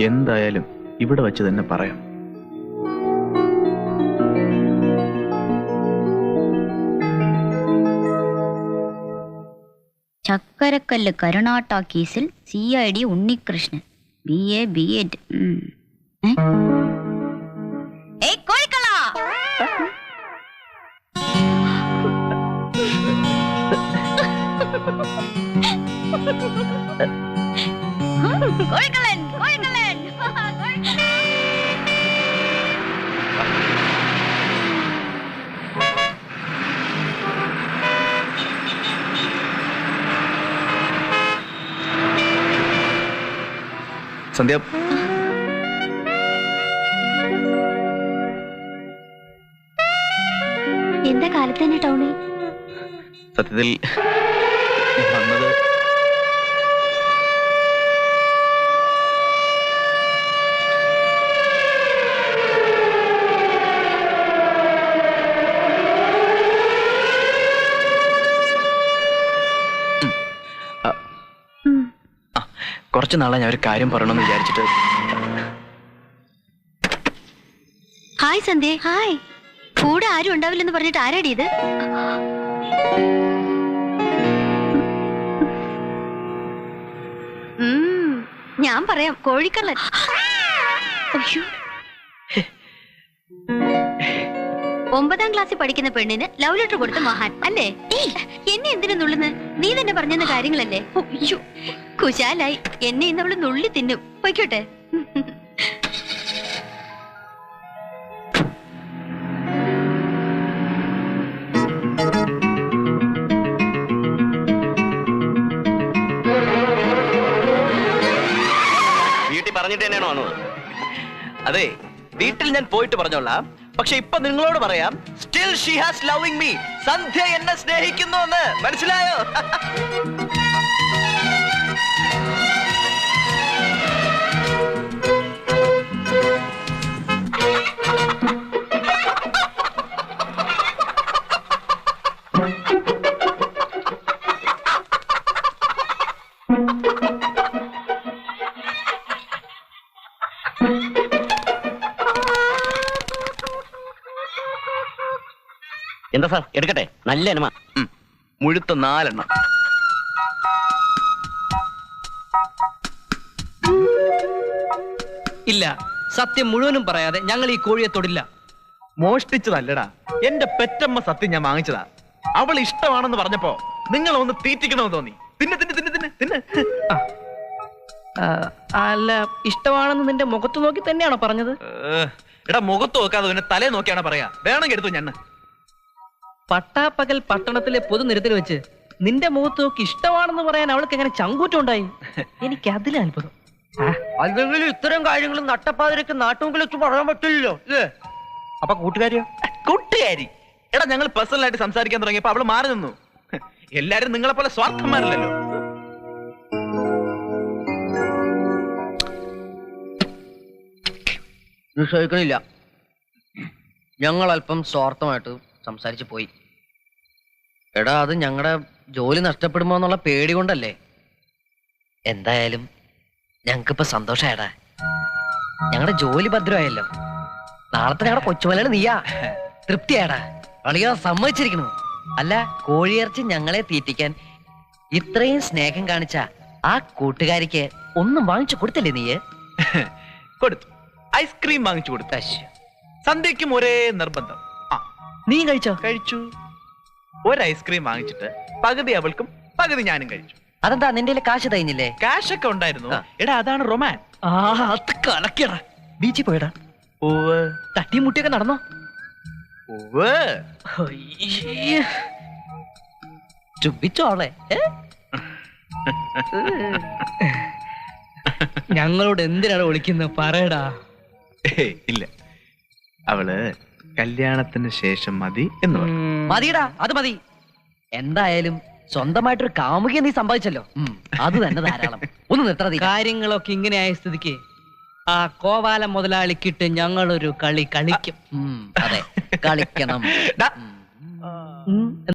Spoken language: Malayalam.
എന്തായാലും ഇവിടെ വെച്ച് തന്നെ പറയാം. ചക്കരക്കല്ല് കരുണാട്ട കേസിൽ CID ഉണ്ണികൃഷ്ണൻ BA B.Ed. സന്ധ്യ, എന്താ കാലത്ത് തന്നെ ടൗണിൽ? സത്യത്തിൽ വന്നത് കുറച്ചു നാളെ ഞാൻ ഒരു കാര്യം പറയണമെന്ന് വിചാരിച്ചിട്ട്. ഹായ് സന്ധ്യ. ഹായ്. കൂടെ ആരും ഉണ്ടാവില്ലെന്ന് പറഞ്ഞിട്ട് ആരാടി ഇത്? ഞാൻ പറയാം, കോഴിക്കള്ളൻ. 9ാം ക്ലാസ്സിൽ പഠിക്കുന്ന പെണ്ണിന് ലവ് ലെറ്റർ കൊടുത്ത മഹാൻ അല്ലേ? എന്നെ എന്തിനു നുള്ളുന്ന്? നീ തന്നെ പറഞ്ഞെന്ന കാര്യങ്ങളല്ലേ? കുശാലായി. എന്നെ ഇന്ന് അവള് നുള്ളി തിന്നും. പൊയ്ക്കോട്ടെ. വീട്ടിൽ പറഞ്ഞിട്ട് തന്നെയാണോ വന്നത്? അതെ, വീട്ടിൽ ഞാൻ പോയിട്ട് പറഞ്ഞോളാം. പക്ഷെ ഇപ്പൊ നിങ്ങളോട് പറയാം, still she has loving me. Sandhya എന്നെ സ്നേഹിക്കുന്നു എന്ന് മനസ്സിലായോ? എന്താ സാർ, എടുക്കട്ടെ? നല്ല എണ്ണ, മുഴുത്ത 4 എണ്ണം. ഇല്ല, സത്യം മുഴുവനും പറയാതെ ഞങ്ങൾ ഈ കോഴിയെ തൊടില്ല. മോഷ്ടിച്ചതല്ലടാ, എന്റെ പെറ്റമ്മ സത്യം ഞാൻ വാങ്ങിച്ചതാ. അവൾ ഇഷ്ടമാണെന്ന് പറഞ്ഞപ്പോ നിങ്ങൾ ഒന്ന് തീറ്റിക്കണമെന്ന് തോന്നി. തിന്നെ തിന്നെ തിന്നെ തിന്നെ തിന്നെ. അല്ല, ഇഷ്ടമാണെന്ന് നിന്റെ മുഖത്ത് നോക്കി തന്നെയാണോ പറഞ്ഞത്? എടാ, മുഖത്ത് നോക്കാതെ പിന്നെ തലേ നോക്കിയാണ് പറയാ. വേണമെങ്കിൽ എടുത്തു ഞാൻ. പട്ടാപ്പകൽ പട്ടണത്തിലെ പൊതുനിരത്തിൽ വെച്ച് നിന്റെ മുഖത്ത് നോക്കി ഇഷ്ടമാണെന്ന് പറയാൻ അവൾക്ക് എങ്ങനെ ചങ്കൂറ്റുണ്ടായി? എനിക്ക് അതിലെ അത്ഭുതം. അല്ലെങ്കിൽ ഇത്തരം കാര്യങ്ങളും നട്ടപ്പാതിരക്ക് നാട്ടുമുക്കിൽ വെച്ച് പറയാൻ പറ്റില്ലല്ലോ. അപ്പൊ കൂട്ടുകാരിയോ? കൂട്ടുകാരി? എടാ, ഞങ്ങൾ പേഴ്സണലായിട്ട് സംസാരിക്കാൻ തുടങ്ങിയപ്പോ അവള് മാറി നിന്നു. എല്ലാരും നിങ്ങളെ പോലെ സ്വാർത്ഥന്മാരല്ലോ. നിശ്ചയിക്കണില്ല, ഞങ്ങൾ അല്പം സ്വാർത്ഥമായിട്ട് സംസാരിച്ചു പോയി. എടാ, അത് ഞങ്ങളുടെ ജോലി നഷ്ടപ്പെടുമോ എന്നുള്ള പേടി കൊണ്ടല്ലേ. എന്തായാലും ഞങ്ങൾക്കിപ്പോ സന്തോഷായടാ. ഞങ്ങളുടെ ജോലി ഭദ്രമായല്ലോ. നാളത്തെ ഞങ്ങളുടെ കൊച്ചുമലയാണ് നീയാ. തൃപ്തിയാടാ. അളിയാ, സമ്മതിച്ചിരിക്കണു. അല്ല, കോഴിയിറച്ചി ഞങ്ങളെ തീറ്റിക്കാൻ ഇത്രയും സ്നേഹം കാണിച്ച ആ കൂട്ടുകാരിക്ക് ഒന്നും വാങ്ങിച്ചു കൊടുത്തില്ലേ നീ? കൊടുത്തു. ഐസ്ക്രീം വാങ്ങിച്ചു കൊടുത്തു. സന്ധ്യക്കും ഒരേ നിർബന്ധം. നീ കഴിച്ചോ? കഴിച്ചു. ഒരു ഐസ്ക്രീം വാങ്ങിച്ചിട്ട് പകുതി അവൾക്കും പകുതി ഞാനും കഴിച്ചു. അതെന്താ, നിന്റെ കാശ് തയ്ഞ്ഞില്ലേ? കാശൊക്കെ ഉണ്ടായിരുന്നു. എടാ, അതാണ് റൊമാൻ. അത് കലക്കിയടാ. ബീച്ചിൽ പോയടാ? തട്ടിയും മുട്ടിയൊക്കെ നടന്നോ? ചുബിച്ചോളെ. ഞങ്ങളോട് എന്തിനാണ് വിളിക്കുന്നത്? പറയടാ. ഇല്ല, അവള് കല്യാണത്തിന് ശേഷം മതി എന്ന് പറഞ്ഞു. മതിയടാ, അത് മതി. എന്തായാലും സ്വന്തമായിട്ടൊരു കാമുകിയെ നീ സമ്പാദിച്ചല്ലോ, അത് തന്നെ ധാരാളം. ഒന്ന് നിർത്തണ. കാര്യങ്ങളൊക്കെ ഇങ്ങനെയായ സ്ഥിതിക്ക് ആ കോവാല മുതലാളിക്കിട്ട് ഞങ്ങളൊരു കളി കളിക്കും. അതെ, കളിക്കണം. ഡാ, ഉം.